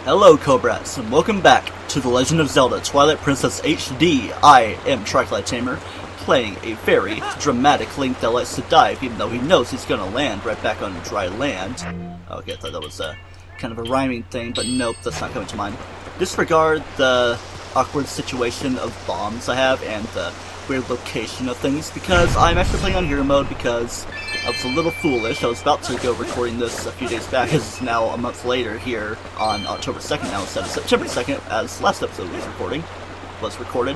Hello Cobrats, and welcome back to The Legend of Zelda Twilight Princess HD. I am TryclydeTamer, playing a very dramatic Link that likes to dive even though he knows he's gonna land right back on dry land. Okay, I thought that was kind of a rhyming thing, but nope, that's not coming to mind. Disregard the awkward situation of bombs I have and the weird location of things, because I'm actually playing on Hero Mode because I was a little foolish. I was about to go recording this a few days back, as it's now a month later here on October 2nd now instead of September 2nd, as last episode was recorded.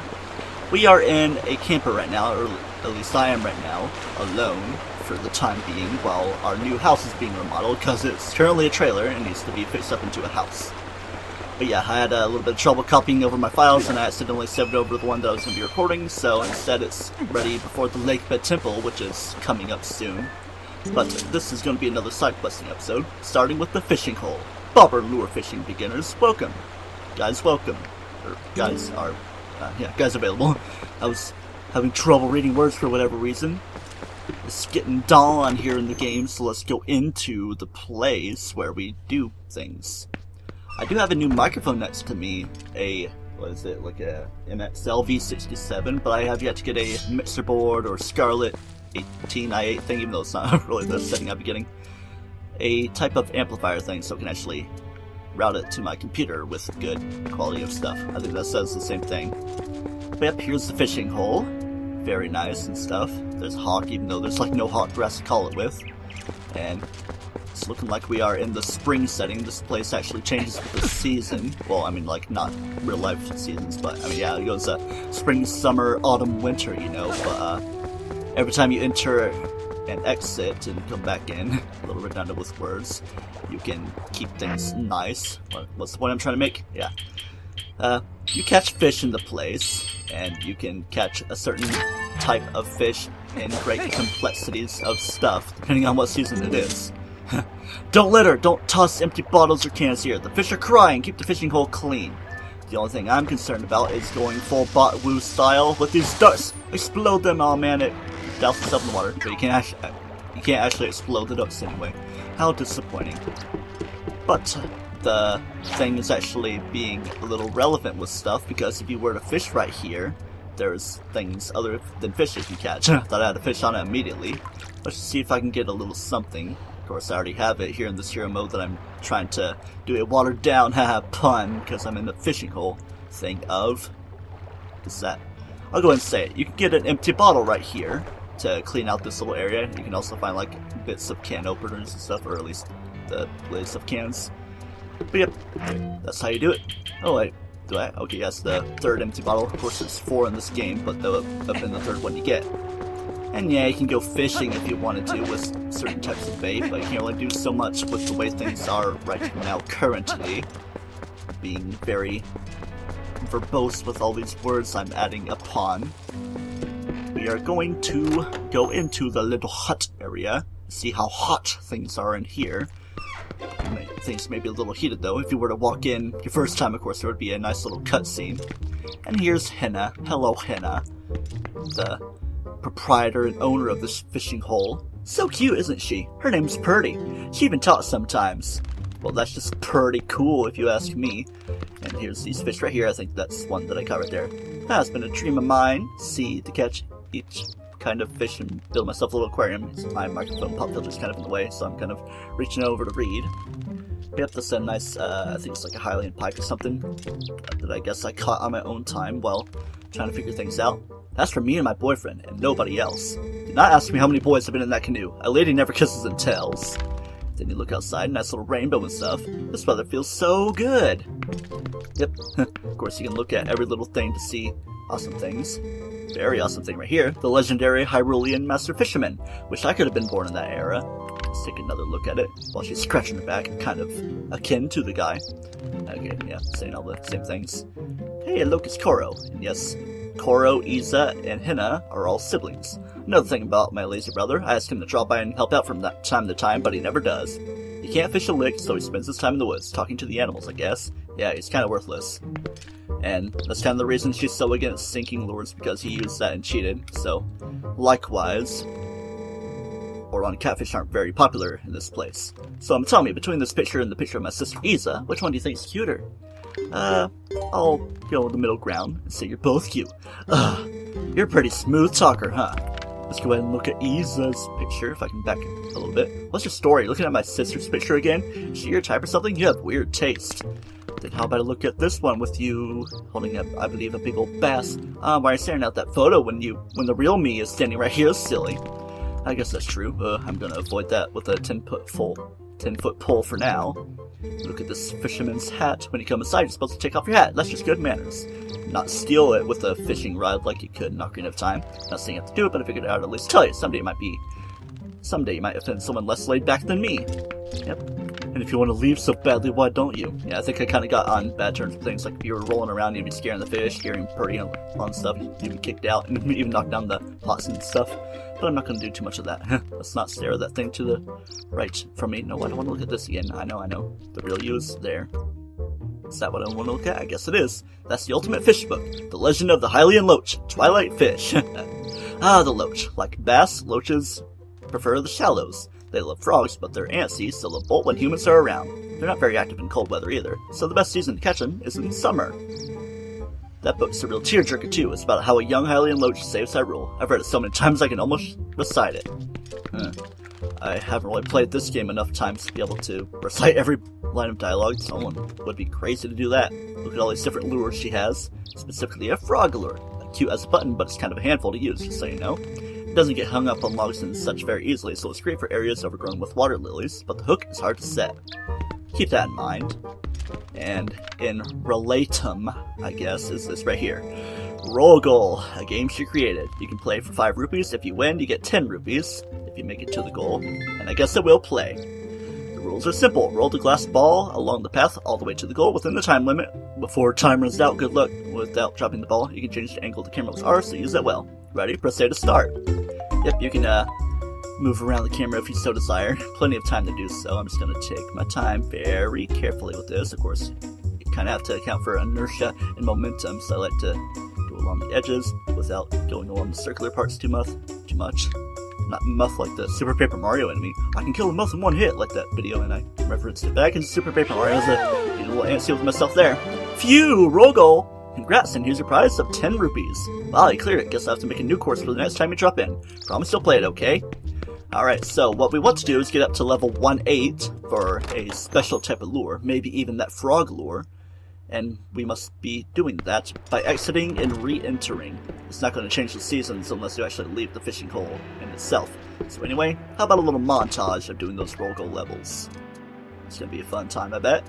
We are in a camper right now, or at least I am right now, alone for the time being, while our new house is being remodeled, because it's currently a trailer and needs to be fixed up into a house. But yeah, I had a little bit of trouble copying over my files, and I accidentally saved over the one that I was going to be recording, so instead it's ready before the Lakebed Temple, which is coming up soon. But this is going to be another side questing episode, starting with the fishing hole. Bobber lure fishing beginners, welcome. Guys, welcome. Or guys are, guys available. I was having trouble reading words for whatever reason. It's getting dawn here in the game, so let's go into the place where we do things. I do have a new microphone next to me, what is it, like a MXL V67, but I have yet to get a mixer board or Scarlett 18i8 thing, even though it's not really the setting I'd be getting. A type of amplifier thing, so I can actually route it to my computer with good quality of stuff. I think that says the same thing. But yep, here's the fishing hole. Very nice and stuff. There's hawk, even though there's like no hawk grass to call it with. And it's looking like we are in the spring setting. This place actually changes with the season. Well, I mean, like, not real life seasons, but, I mean, yeah, it goes spring, summer, autumn, winter, you know, but every time you enter and exit and come back in, a little redundant with words, you can keep things nice. What's the point I'm trying to make? Yeah. You catch fish in the place, and you can catch a certain type of fish in great complexities of stuff, depending on what season it is. Don't litter! Don't toss empty bottles or cans here. The fish are crying. Keep the fishing hole clean. The only thing I'm concerned about is going full Bot-Woo style with these darts. Explode them! Oh man, it douses itself in the water, but you can't actually explode the ducks anyway. How disappointing. But the thing is actually being a little relevant with stuff, because if you were to fish right here, there's things other than fish you can catch. Thought I had a fish on it immediately. Let's just see if I can get a little something. Of course, I already have it here in this hero mode that I'm trying to do a watered down pun, because I'm in the fishing hole thing of. What's that? I'll go ahead and say it. You can get an empty bottle right here to clean out this little area. You can also find like bits of can openers and stuff, or at least the lids of cans. But yep, that's how you do it. Oh wait, do I? Okay, yes, the third empty bottle. Of course, there's 4 in this game, but up in the third one you get. And yeah, you can go fishing if you wanted to with certain types of bait, but you can't really do so much with the way things are right now currently. Being very verbose with all these words I'm adding upon. We are going to go into the little hut area, see how hot things are in here. Things may be a little heated though. If you were to walk in your first time, of course, there would be a nice little cutscene. And here's Henna. Hello, Henna. The proprietor and owner of this fishing hole. So cute, isn't she? Her name's Purdy. She even talks sometimes. Well, that's just pretty cool if you ask me. And here's these fish right here. I think that's one that I caught right there. That's been a dream of mine. See, to catch each kind of fish and build myself a little aquarium. My microphone pop filter's kind of in the way, so I'm kind of reaching over to read. Yep, that's a nice, I think it's like a Hylian pike or something that I guess I caught on my own time while trying to figure things out. That's for me and my boyfriend, and nobody else. Do not ask me how many boys have been in that canoe. A lady never kisses and tells. Then you look outside, nice little rainbow and stuff. This weather feels so good. Yep, of course you can look at every little thing to see awesome things. Very awesome thing right here, the legendary Hyrulean Master Fisherman. Wish I could have been born in that era. Let's take another look at it while she's scratching her back, kind of akin to the guy. Okay, yeah, saying all the same things. Hey, look, it's Koro. And yes, Koro, Iza, and Henna are all siblings. Another thing about my lazy brother, I ask him to drop by and help out from time to time, but he never does. He can't fish a lick, so he spends his time in the woods, talking to the animals, I guess. Yeah, he's kind of worthless. And that's kind of the reason she's so against sinking lures, because he used that and cheated, so likewise. or on catfish aren't very popular in this place. So tell me, between this picture and the picture of my sister Isa, which one do you think is cuter? I'll go with the middle ground and say you're both cute. You're a pretty smooth talker, huh? Let's go ahead and look at Isa's picture, if I can back a little bit. What's your story? Looking at my sister's picture again? Is she your type or something? You have weird taste. Then how about I look at this one with you holding up, I believe, a big old bass? Why are you staring at that photo when the real me is standing right here, silly? I guess that's true. I'm gonna avoid that with a 10-foot pole for now. Look at this fisherman's hat. When you come inside, you're supposed to take off your hat. That's just good manners. Not steal it with a fishing rod like you could in Ocarina of Time. Not saying you have to do it, but I figured I'd at least tell you. Someday you might offend someone less laid back than me. Yep. And if you want to leave so badly, why don't you? Yeah, I think I kind of got on bad terms with things like if you were rolling around, you'd be scaring the fish, scaring Purdy on stuff, you'd be kicked out, and even knock down the pots and stuff. But I'm not going to do too much of that. Let's not stare at that thing to the right from me. No, I don't want to look at this again. I know. The real you is there. Is that what I want to look at? I guess it is. That's the ultimate fish book. The Legend of the Hylian Loach. Twilight Fish. The loach. Like bass, loaches prefer the shallows. They love frogs, but they're antsy, so they'll bolt when humans are around. They're not very active in cold weather either, so the best season to catch them is in summer. That book's a real tearjerker too. It's about how a young Hylian Loach saves Hyrule. I've read it so many times I can almost recite it. I haven't really played this game enough times to be able to recite every line of dialogue. Someone would be crazy to do that. Look at all these different lures she has, specifically a frog lure. Cute as a button, but it's kind of a handful to use, just so you know. It doesn't get hung up on logs and such very easily, so it's great for areas overgrown with water lilies, but the hook is hard to set. Keep that in mind. And in Relatum, I guess, is this right here. Roll Goal, a game she created. You can play for 5 rupees. If you win, you get 10 rupees, if you make it to the goal. And I guess I will play. The rules are simple. Roll the glass ball along the path all the way to the goal within the time limit. Before time runs out, good luck without dropping the ball. You can change the angle the camera with R, so use that well. Ready? Press A to start. Yep, you can move around the camera if you so desire. Plenty of time to do so. I'm just going to take my time very carefully with this. Of course, you kind of have to account for inertia and momentum, so I like to go along the edges without going along the circular parts too much. Not muff like the Super Paper Mario enemy. I can kill a muff in one hit, like that video, and I referenced it back in Super Paper Mario as a little antsy with myself there. Phew! Roll goal! Congrats, and here's your prize of 10 rupees. Wow, you cleared it. Guess I have to make a new course for the next time you drop in. Promise you'll play it, okay? Alright, so what we want to do is get up to level 1-8 for a special type of lure, maybe even that frog lure. And we must be doing that by exiting and re-entering. It's not going to change the seasons unless you actually leave the fishing hole in itself. So anyway, how about a little montage of doing those roll goal levels? It's going to be a fun time, I bet.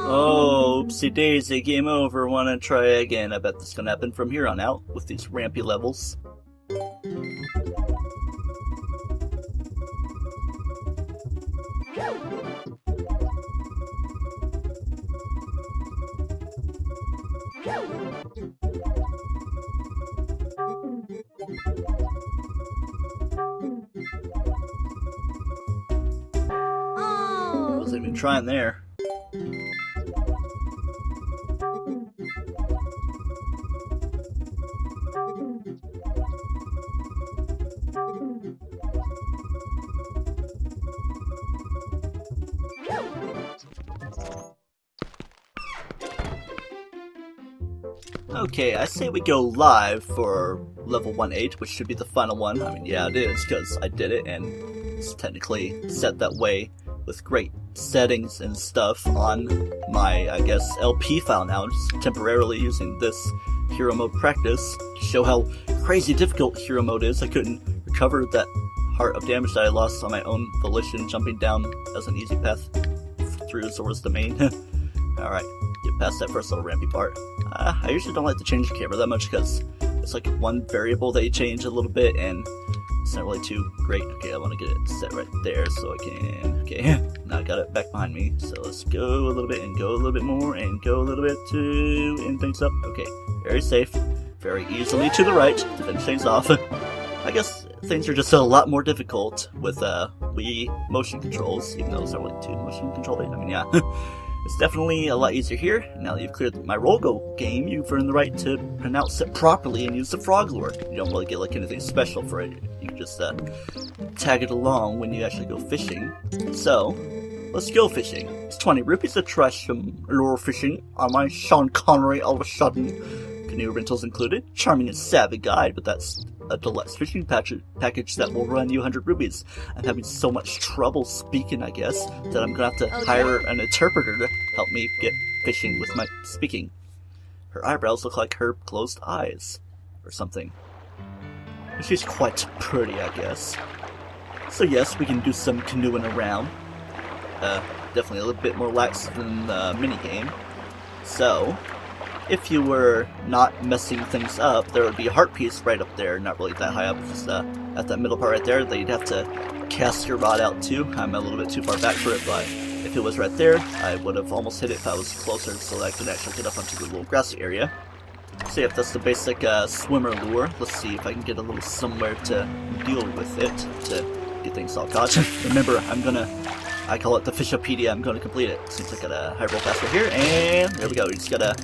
Oh, oopsie daisy, game over, wanna try again. I bet this is gonna happen from here on out, with these rampy levels. I wasn't even trying there. Okay, I say we go live for level 1-8, which should be the final one. I mean, yeah, it is, because I did it, and it's technically set that way with great settings and stuff on my, I guess, LP file now, just temporarily using this hero mode practice to show how crazy difficult hero mode is. I couldn't recover that heart of damage that I lost on my own volition, jumping down as an easy path through Zora's domain. Alright, get get past that first little rampy part. I usually don't like to change the camera that much because it's like one variable that you change a little bit and it's not really too great. Okay, I want to get it set right there so I can... Okay, now I got it back behind me. So let's go a little bit and go a little bit more and go a little bit to end things up. Okay, very safe. Very easily to the right to finish things off. I guess things are just a lot more difficult with Wii motion controls, even though it's not really too motion controlling. I mean, yeah. It's definitely a lot easier here. Now that you've cleared my roll go game, you've earned the right to pronounce it properly and use the frog lure. You don't really get like anything special for it. You can just tag it along when you actually go fishing. So, let's go fishing. It's 20 rupees to try some lure fishing on my Sean Connery all of a sudden. Canoe rentals included. Charming and savvy guide, but that's a deluxe fishing package that will run you 100 rupees. I'm having so much trouble speaking, I guess, that I'm gonna have to hire an interpreter to help me get fishing with my speaking. Her eyebrows look like her closed eyes, or something. She's quite pretty, I guess. So yes, we can do some canoeing around. Definitely a little bit more lax than the minigame. So, if you were not messing things up, there would be a heart piece right up there, not really that high up, just at that middle part right there that you'd have to cast your rod out to. I'm a little bit too far back for it, but if it was right there, I would have almost hit it if I was closer so that I could actually get up onto the little grassy area. So yeah, that's the basic swimmer lure. Let's see if I can get a little somewhere to deal with it to get things all caught. Remember, I call it the Fishopedia. I'm going to complete it. Seems like I got a high roll faster here, and there we go. You just gotta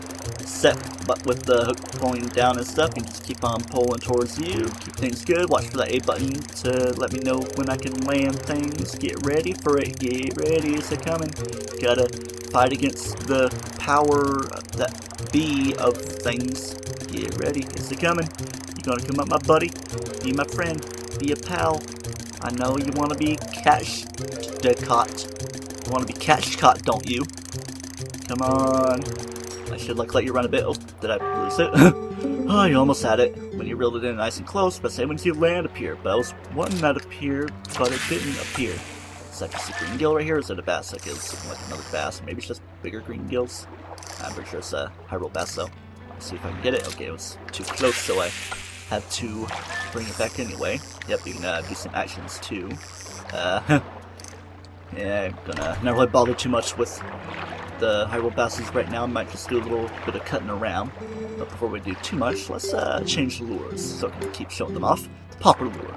set but with the hook going down and stuff, and just keep on pulling towards you. Keep things good. Watch for that A button to let me know when I can land things. Get ready for it. Get ready. It's coming. Gotta fight against the power that be of things. Get ready. It's coming. You gonna come up, my buddy? Be my friend. Be a pal. I know you want to be caught. You want to be caught, don't you? Come on. I should let you run a bit. Oh, did I release it? Oh, you almost had it. When you reeled it in nice and close, but say when you land appear. But I was one that appeared, but it didn't appear. Is that just a green gill right here, or is it a bass? Like it's like another bass. Maybe it's just bigger green gills. I'm pretty sure it's a high roll bass though. Let's see if I can get it. Okay, it was too close, so I had to bring it back anyway. Yep, you can do some actions too. Yeah, I'm gonna not really bother too much with the high roll basses right now. I might just do a little bit of cutting around. But before we do too much, let's change the lures so I can keep showing them off. The popper lure.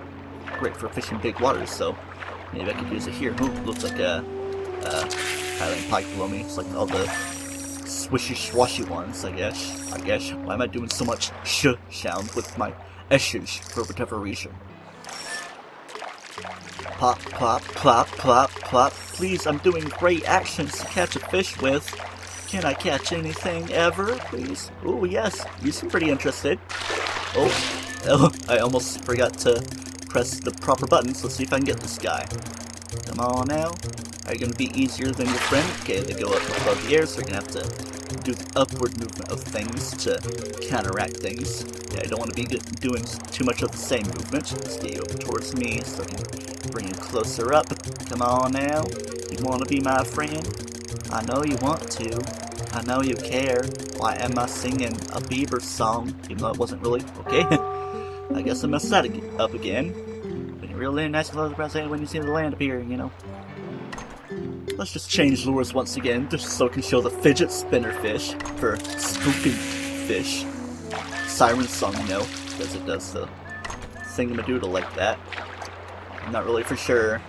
Great for fishing big waters, so maybe I could use it here. Ooh, looks like a Highland pike below me. It's like all the swishy swashy ones, I guess. Why am I doing so much sound with my S's for whatever reason? Pop, pop, plop, plop, plop. Please, I'm doing great actions to catch a fish with. Can I catch anything ever, please? Oh, yes. You seem pretty interested. Oh, I almost forgot to press the proper buttons. Let's see if I can get this guy. Come on now. Are you going to be easier than your friend? Okay, they go up above the air, so you're going to have to do the upward movement of things to counteract things. Yeah, I don't want to be doing too much of the same movement. Let's get you over towards me so I can bring you closer up. Come on now. You want to be my friend? I know you want to. I know you care. Why am I singing a Bieber song, even though it wasn't really? Okay. I guess I messed that up again. When you're really nice to the present when you see the land appear, you know. Let's just change lures once again, just so I can show the fidget spinner fish for spooking fish. Siren song, you know, because it does the thingamadoodle like that. I'm not really for sure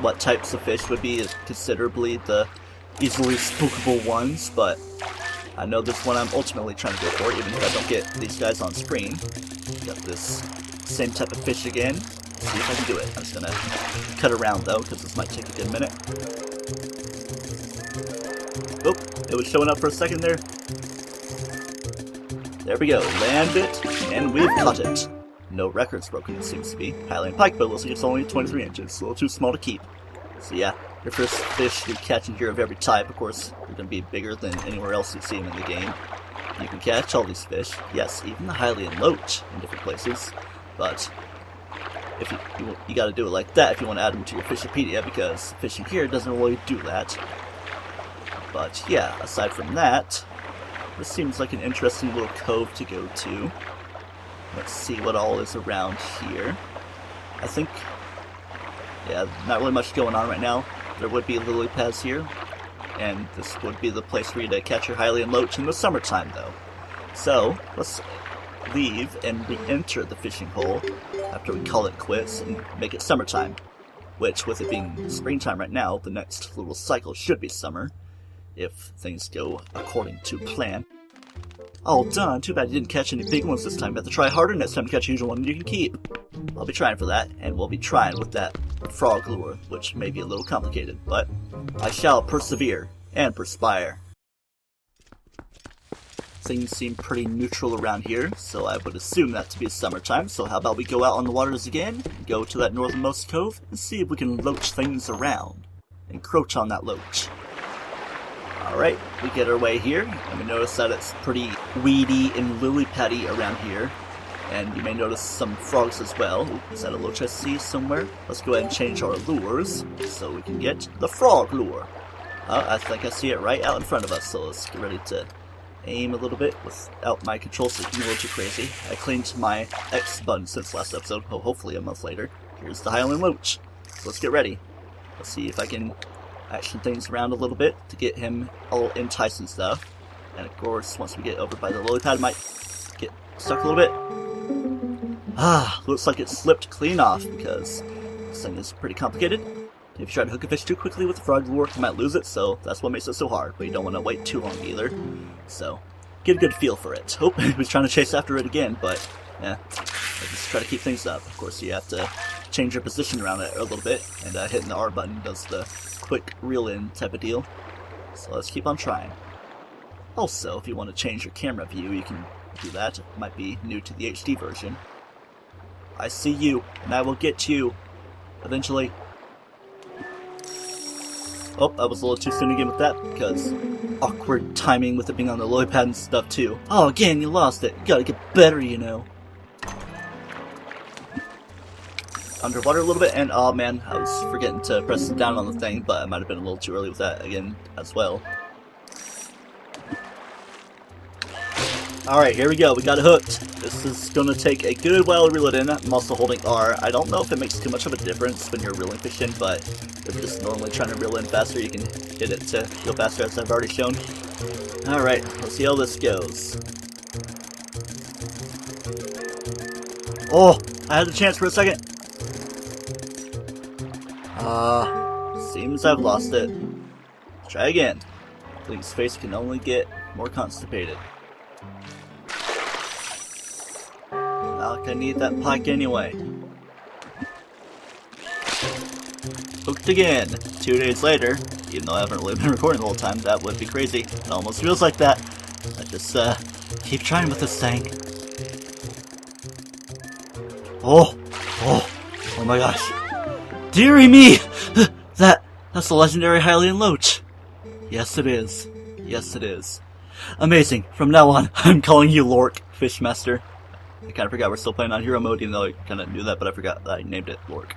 what types of fish would be considerably the easily spookable ones, but I know this one I'm ultimately trying to go for, even if I don't get these guys on screen. Got this same type of fish again. Let's see if I can do it. I'm just gonna cut around though, because this might take a good minute. Oh, it was showing up for a second there. There we go, land it, and we've caught it. No records broken, it seems to be. Highland pike, but it looks like it's only 23 inches, a little too small to keep. So yeah, your first fish you're catching here of every type, of course, they're going to be bigger than anywhere else you see them in the game. You can catch all these fish, yes, even the Hylian loach in different places, but if you got to do it like that if you want to add them to your Fishopedia, because fishing here doesn't really do that. But yeah, aside from that, this seems like an interesting little cove to go to. Let's see what all is around here. I think, yeah, not really much going on right now. There would be lily pads here, and this would be the place for you to catch your Hylian loach in the summertime, though. So, let's leave and re-enter the fishing hole after we call it quits and make it summertime. Which, with it being springtime right now, the next little cycle should be summer, if things go according to plan. All done. Too bad you didn't catch any big ones this time. You have to try harder next time to catch a usual one you can keep. I'll be trying for that, and we'll be trying with that frog lure, which may be a little complicated, but I shall persevere and perspire. Things seem pretty neutral around here, so I would assume that to be summertime, so how about we go out on the waters again, go to that northernmost cove, and see if we can loach things around. Encroach on that loach. Alright, we get our way here, and we notice that it's pretty weedy and lily-paddy around here. And you may notice some frogs as well. Ooh, is that a loach I see somewhere? Let's go ahead and change our lures, so we can get the frog lure. I think I see it right out in front of us, so let's get ready to aim a little bit without my control sticking a little too crazy. I cleaned my X button since last episode, hopefully a month later. Here's the Hylian loach. So let's get ready. Let's see if I can action things around a little bit to get him all enticed and stuff. And of course, once we get over by the lily pad, it might get stuck a little bit. Looks like it slipped clean off because this thing is pretty complicated. If you try to hook a fish too quickly with the frog lure, you might lose it, so that's what makes it so hard, but you don't want to wait too long either. So, get a good feel for it. Oh, he was trying to chase after it again, but, yeah, just try to keep things up. Of course, you have to change your position around it a little bit, and hitting the R button does the quick reel-in type of deal. So let's keep on trying. Also, if you want to change your camera view, you can do that. It might be new to the HD version. I see you, and I will get you, eventually. Oh, I was a little too soon again with that, because awkward timing with it being on the lily pad and stuff too. Oh, again, you lost it. You gotta get better, you know. Underwater a little bit, and oh man, I was forgetting to press down on the thing, but I might have been a little too early with that again as well. Alright, here we go. We got it hooked. This is going to take a good while to reel it in. I'm also holding R. I don't know if it makes too much of a difference when you're reeling fish in, but if you're just normally trying to reel in faster, you can hit it to go faster, as I've already shown. Alright, let's see how this goes. Oh, I had the chance for a second. Seems I've lost it. Let's try again. I think his face can only get more constipated. Not gonna need that pike anyway. Hooked again. 2 days later, even though I haven't really been recording the whole time, that would be crazy. It almost feels like that. I just keep trying with this thing. Oh my gosh. Dearie me! That's the legendary Hylian loach. Yes it is. Yes it is. Amazing. From now on, I'm calling you Lork, Fishmaster. I kind of forgot we're still playing on Hero Mode, even though I kind of knew that, but I forgot that I named it Lork.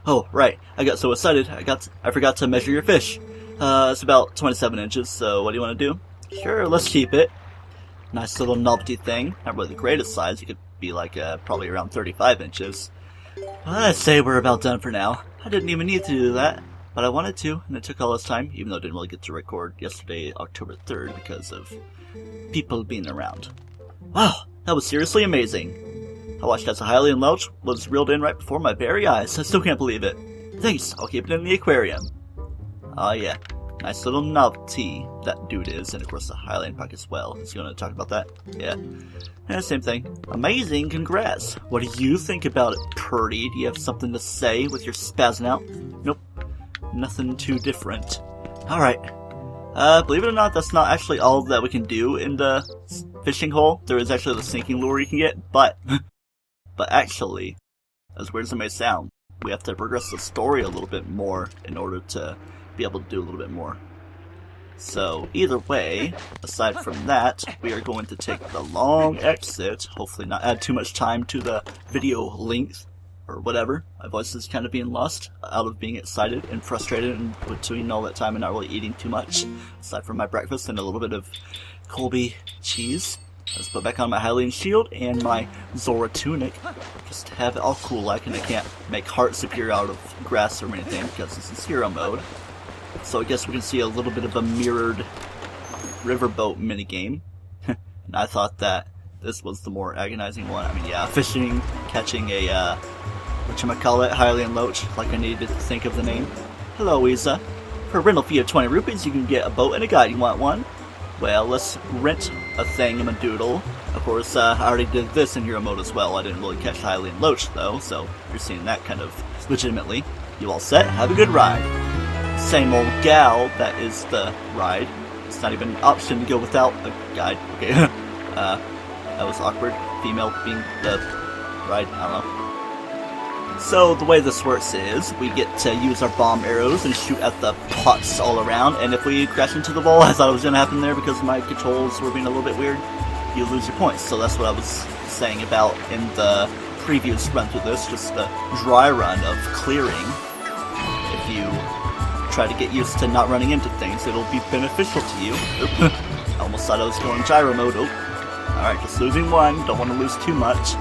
Oh, right. I got so excited, I forgot to measure your fish. It's about 27 inches, so what do you want to do? Sure, let's keep it. Nice little novelty thing. Not really the greatest size. It could be like probably around 35 inches. I'd say we're about done for now. I didn't even need to do that, but I wanted to, and it took all this time, even though I didn't really get to record yesterday, October 3rd, because of people being around. Wow, that was seriously amazing. I watched as a Hylian loach was reeled in right before my very eyes. I still can't believe it. Thanks, I'll keep it in the aquarium. Oh yeah, nice little novelty that dude is, and of course the Hylian pike as well. Is he going to talk about that? Yeah, same thing. Amazing, congrats. What do you think about it, Purdy? Do you have something to say with your spazzing out? Nope, nothing too different. Alright. Believe it or not, that's not actually all that we can do in the fishing hole. There is actually the sinking lure you can get, but actually, as weird as it may sound, we have to progress the story a little bit more in order to be able to do a little bit more. So, either way, aside from that, we are going to take the long exit, hopefully not add too much time to the video length, or whatever. My voice is kind of being lost out of being excited and frustrated and between all that time and not really eating too much, aside from my breakfast and a little bit of Colby cheese. Let's put back on my Hylian shield and my Zora tunic, just to have it all cool like, and I can't make hearts appear out of grass or anything because this is hero mode. So I guess we can see a little bit of a mirrored riverboat minigame. And I thought that this was the more agonizing one. I mean, yeah, fishing, catching a, whatchamacallit, Hylian loach, like I needed to think of the name. Hello, Isa. For a rental fee of 20 rupees, you can get a boat and a guide. You want one? Well, let's rent a thingamadoodle. Of course, I already did this in hero mode as well. I didn't really catch Hylian loach, though, so you're seeing that kind of legitimately. You all set? Have a good ride. Same old gal, that is the ride. It's not even an option to go without a guide. Okay, that was awkward. Female being the ride, I don't know. So the way this works is, we get to use our bomb arrows and shoot at the pots all around, and if we crash into the wall, I thought it was going to happen there because my controls were being a little bit weird, you lose your points. So that's what I was saying about in the previous run through this, just a dry run of clearing. If you try to get used to not running into things, it'll be beneficial to you. Oop. I almost thought I was going gyro mode. Oh. Alright, just losing one, don't want to lose too much.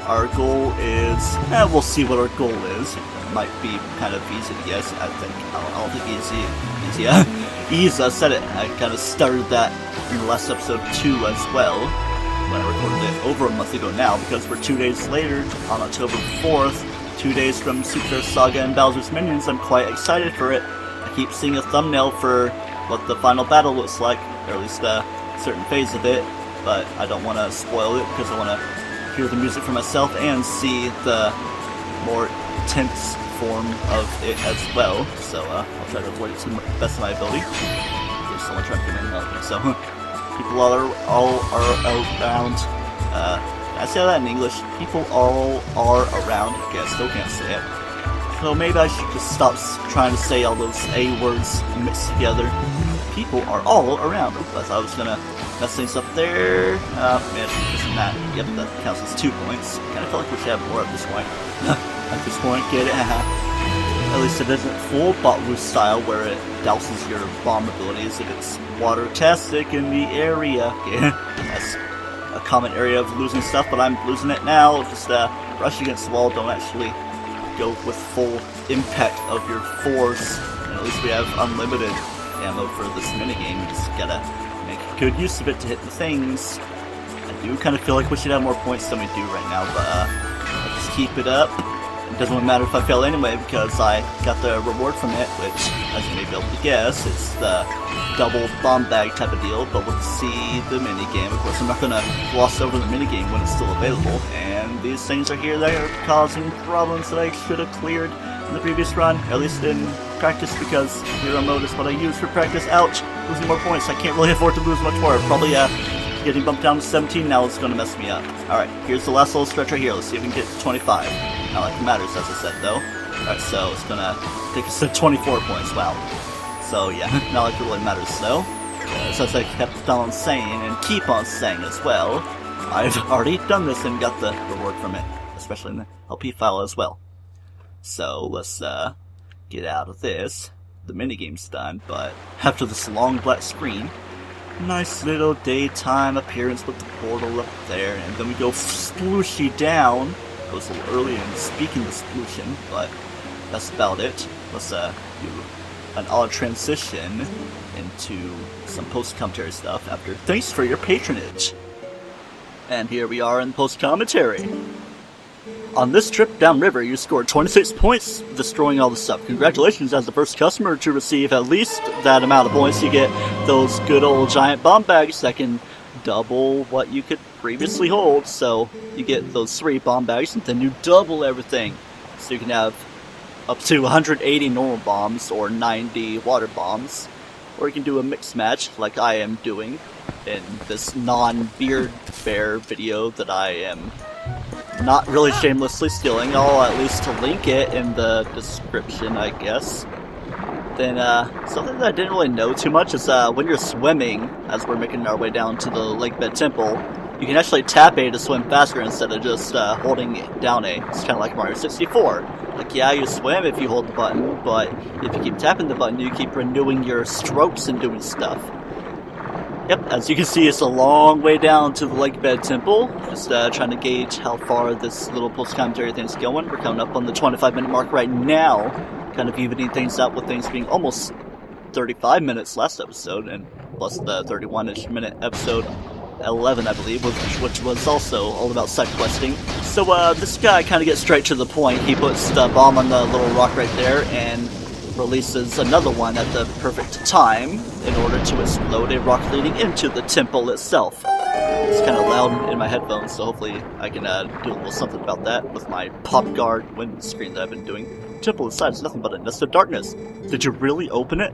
Our goal is, we'll see what our goal is. It might be kind of easy to guess, I think. I don't think easy, yeah. Isa said it, I kind of started that in the last episode 2 as well, when I recorded it over a month ago now, because we're 2 days later, on October 4th, 2 days from Super Saga and Bowser's Minions. I'm quite excited for it. I keep seeing a thumbnail for what the final battle looks like, or at least a certain phase of it, but I don't want to spoil it because I want to hear the music for myself and see the more intense form of it as well. So I'll try to avoid it to the best of my ability. There's someone trying to get in. Okay, so people all are around. Can I say that in English? People all are around. Okay, I still can't say it. So maybe I should just stop trying to say all those A words mixed together. People are all around. I thought I was gonna mess things up there. Man, isn't that? Yep, that counts as 2 points. Kinda feel like we should have more at this point. At this point, get it? At least it isn't full Botlu style where it douses your bomb abilities if it's water-tastic in the area. Okay. That's a common area of losing stuff, but I'm losing it now. Just rush against the wall, don't actually go with full impact of your force. And at least we have unlimited ammo for this minigame. You just gotta make good use of it to hit the things. I do kind of feel like we should have more points than we do right now, but I'll just keep it up. It doesn't really matter if I fail anyway because I got the reward from it, which, as you may be able to guess, it's the double bomb bag type of deal, but we'll see the minigame. Of course, I'm not gonna gloss over the minigame when it's still available, and these things are here that are causing problems that I should have cleared in the previous run, at least in practice, because hero mode is what I use for practice. Ouch! Losing more points. I can't really afford to lose much more. Probably getting bumped down to 17 now is going to mess me up. Alright, here's the last little stretch right here. Let's see if we can get to 25. Not like it matters, as I said, though. Alright, so it's going to take us to 24 points. Wow. So, yeah, not like it really matters, though. As I kept on saying, and keep on saying as well, I've already done this and got the reward from it, especially in the LP file as well. So, let's get out of this. The minigame's done, but after this long black screen, nice little daytime appearance with the portal up there, and then we go splooshy down. I was a little early in speaking the splooshin, but that's about it. Let's do an odd transition into some post-commentary stuff after thanks for your patronage. And here we are in post-commentary. On this trip downriver, you scored 26 points, destroying all the stuff. Congratulations, as the first customer to receive at least that amount of points. You get those good old giant bomb bags that can double what you could previously hold. So you get those 3 bomb bags, and then you double everything. So you can have up to 180 normal bombs or 90 water bombs. Or you can do a mix match like I am doing in this non-beard bear video that I am not really shamelessly stealing. I'll at least link it in the description, I guess. Then, something that I didn't really know too much is when you're swimming, as we're making our way down to the Lakebed Temple, You can actually tap A to swim faster instead of just holding down A. It's kind of like Mario 64. Like, yeah, you swim if you hold the button, but if you keep tapping the button, you keep renewing your strokes and doing stuff. Yep, as you can see, it's a long way down to the Lakebed Temple. Just trying to gauge how far this little post-commentary thing's going. We're coming up on the 25-minute mark right now. Kind of evening things out with things being almost 35 minutes last episode, and plus the 31-ish minute episode 11, I believe, which was also all about side questing. So this guy kind of gets straight to the point. He puts the bomb on the little rock right there and releases another one at the perfect time in order to explode a rock leading into the temple itself. It's kind of loud in my headphones, so hopefully I can do a little something about that with my pop guard windscreen that I've been doing. The temple inside is nothing but a nest of darkness. Did you really open it?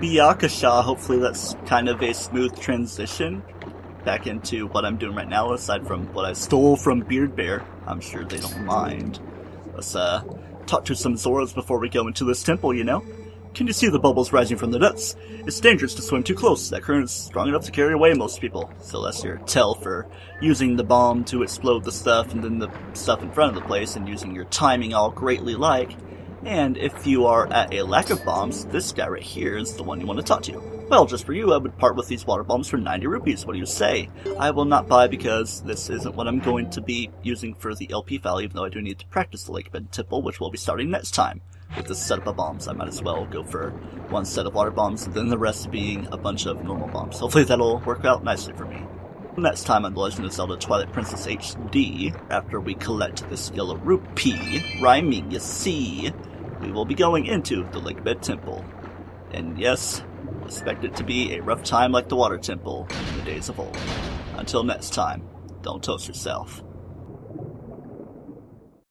Byakusha, hopefully that's kind of a smooth transition back into what I'm doing right now, aside from what I stole from Beard Bear. I'm sure they don't mind. Let's talk to some Zoras before we go into this temple, you know? Can you see the bubbles rising from the depths? It's dangerous to swim too close. That current is strong enough to carry away most people. So that's your tell for using the bomb to explode the stuff and then the stuff in front of the place, and using your timing all greatly like. And if you are at a lack of bombs, this guy right here is the one you want to talk to. Well, just for you, I would part with these water bombs for 90 rupees. What do you say? I will not buy because this isn't what I'm going to be using for the LP file, even though I do need to practice the Lakebed Temple, which we'll be starting next time. With this setup of bombs, I might as well go for one set of water bombs, and then the rest being a bunch of normal bombs. Hopefully that'll work out nicely for me. Next time on The Legend of Zelda Twilight Princess HD, after we collect this yellow rupee, rhyming, you see, we will be going into the Lakebed Temple. And yes, expect it to be a rough time like the Water Temple in the days of old. Until next time, don't toast yourself.